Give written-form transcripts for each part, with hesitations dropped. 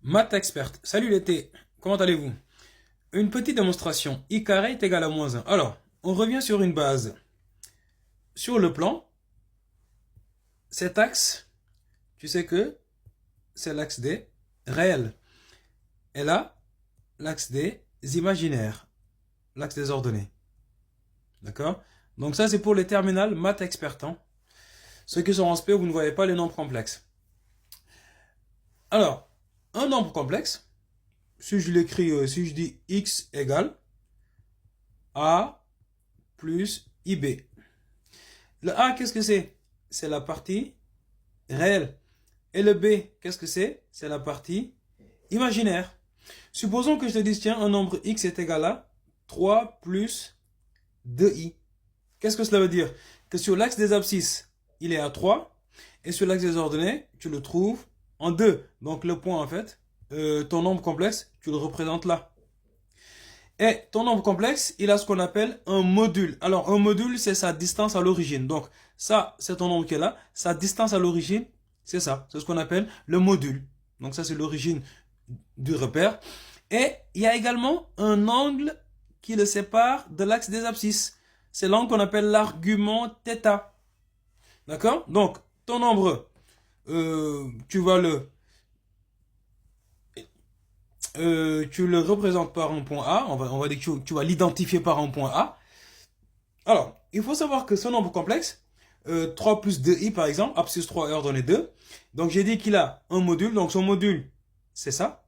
Maths expert. Salut l'été, comment allez-vous? Une petite démonstration. I carré est égal à moins 1. Alors, on revient sur une base. Sur le plan, cet axe, tu sais que c'est l'axe des réels. Et là, l'axe des imaginaires. L'axe des ordonnées. D'accord? Donc ça, c'est pour les terminales maths expert. Hein. Ceux qui sont en SP, vous ne voyez pas les nombres complexes. Alors, un nombre complexe, si je l'écris, si je dis x égale a plus ib. Le A, qu'est-ce que c'est? C'est la partie réelle. Et le B, qu'est-ce que c'est? C'est la partie imaginaire. Supposons que je te dise, tiens, un nombre x est égal à 3 plus 2i. Qu'est-ce que cela veut dire? Que sur l'axe des abscisses, il est à 3, et sur l'axe des ordonnées, tu le trouves en 2. Donc le point, en fait, ton nombre complexe, tu le représentes là. Et ton nombre complexe, il a ce qu'on appelle un module. Alors, un module, c'est sa distance à l'origine. Donc, ça, c'est ton nombre qui est là. Sa distance à l'origine, c'est ça. C'est ce qu'on appelle le module. Donc, ça, c'est l'origine du repère. Et il y a également un angle qui le sépare de l'axe des abscisses. C'est l'angle qu'on appelle l'argument θ. D'accord? Donc, ton nombre, tu vas tu le représentes par un point A, on va dire que tu vas l'identifier par un point A. Alors, il faut savoir que ce nombre complexe, 3 plus 2i par exemple, abscisse 3 ordonnée 2, donc j'ai dit qu'il a un module, donc son module, c'est ça,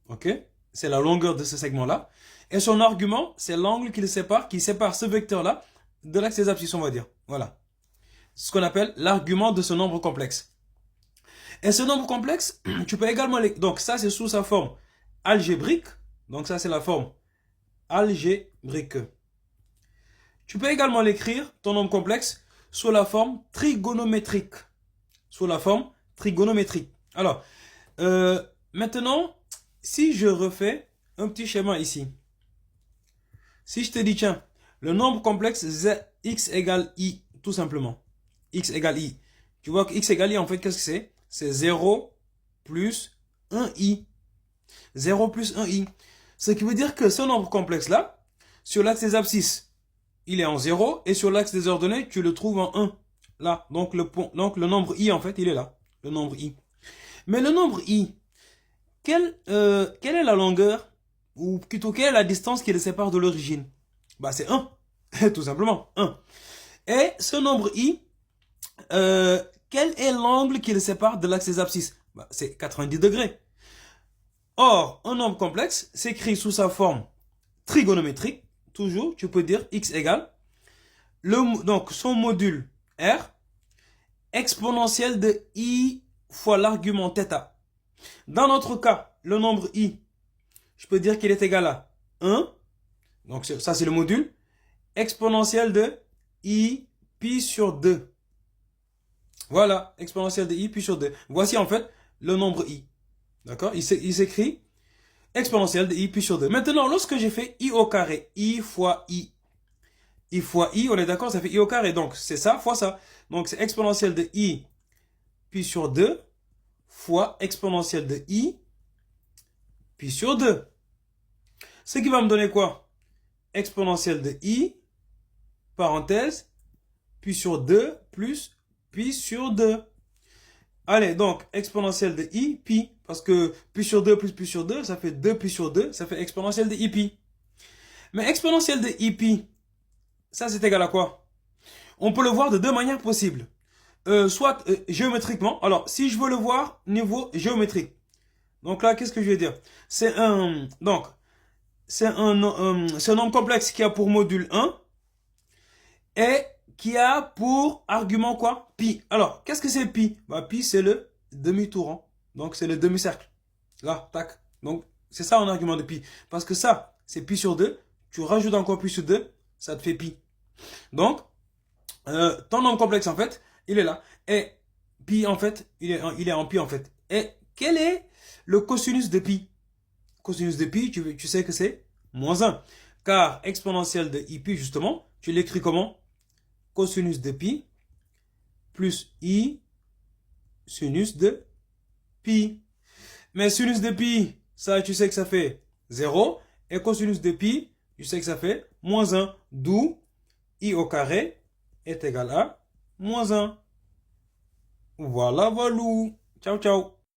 ok? C'est la longueur de ce segment-là. Et son argument, c'est l'angle qui sépare ce vecteur-là de l'axe des abscisses, on va dire. Voilà. Ce qu'on appelle l'argument de ce nombre complexe. Et ce nombre complexe, tu peux également... Donc ça, c'est sous sa forme algébrique. Donc ça, c'est la forme algébrique. Tu peux également l'écrire, ton nombre complexe, sous la forme trigonométrique. Sous la forme trigonométrique. Alors, maintenant, si je refais un petit schéma ici. Si je te dis, tiens, le nombre complexe x égale i, tout simplement. X égale i. Tu vois que x égale i, en fait, qu'est-ce que c'est? C'est 0 plus 1i. 0 plus 1i. Ce qui veut dire que ce nombre complexe-là, sur l'axe des abscisses, il est en 0, et sur l'axe des ordonnées, tu le trouves en 1. Là, donc le nombre i, en fait, il est là. Le nombre i. Mais le nombre i, quelle est la longueur, ou plutôt quelle est la distance qui le sépare de l'origine? Bah, c'est 1. Tout simplement, 1. Et ce nombre i, quel est l'angle qui le sépare de l'axe des abscisses? Bah, c'est 90 degrés. Or, un nombre complexe s'écrit sous sa forme trigonométrique. Toujours, tu peux dire x égale donc son module r exponentielle de i fois l'argument θ. Dans notre cas, le nombre i, je peux dire qu'il est égal à 1. Donc ça, c'est le module exponentielle de i pi sur 2. Voilà, exponentielle de i pi sur 2. Voici en fait le nombre i. D'accord? Il s'écrit exponentielle de i pi sur 2. Maintenant, lorsque j'ai fait i au carré, i fois i fois i, on est d'accord, ça fait i au carré. Donc, c'est ça fois ça. Donc, c'est exponentielle de i pi sur 2 fois exponentielle de i pi sur 2. Ce qui va me donner quoi? Exponentielle de i, parenthèse, pi sur 2 plus pi sur 2. Allez, donc, exponentielle de i, pi, parce que pi sur 2 plus pi sur 2, ça fait 2 pi sur 2, ça fait exponentielle de i pi. Mais exponentielle de i pi, ça c'est égal à quoi? On peut le voir de deux manières possibles. Soit géométriquement, alors si je veux le voir niveau géométrique, donc là, qu'est-ce que je vais dire? C'est un nombre complexe qui a pour module 1 et qui a pour argument quoi? Pi. Alors, qu'est-ce que c'est pi? Bah, pi, c'est le demi-tour. Hein. Donc, c'est le demi-cercle. Là, tac. Donc, c'est ça un argument de pi. Parce que ça, c'est pi sur 2. Tu rajoutes encore pi sur 2, ça te fait pi. Donc, ton nombre complexe, en fait, il est là. Et pi, en fait, il est en pi, en fait. Et quel est le cosinus de pi? Cosinus de pi, tu sais que c'est moins 1. Car exponentielle de i pi, justement, tu l'écris comment? Cosinus de pi plus i sinus de pi. Mais sinus de pi, ça, tu sais que ça fait 0. Et cosinus de pi, tu sais que ça fait moins 1. D'où I au carré est égal à moins 1. Voilà, voilà. Ciao, ciao.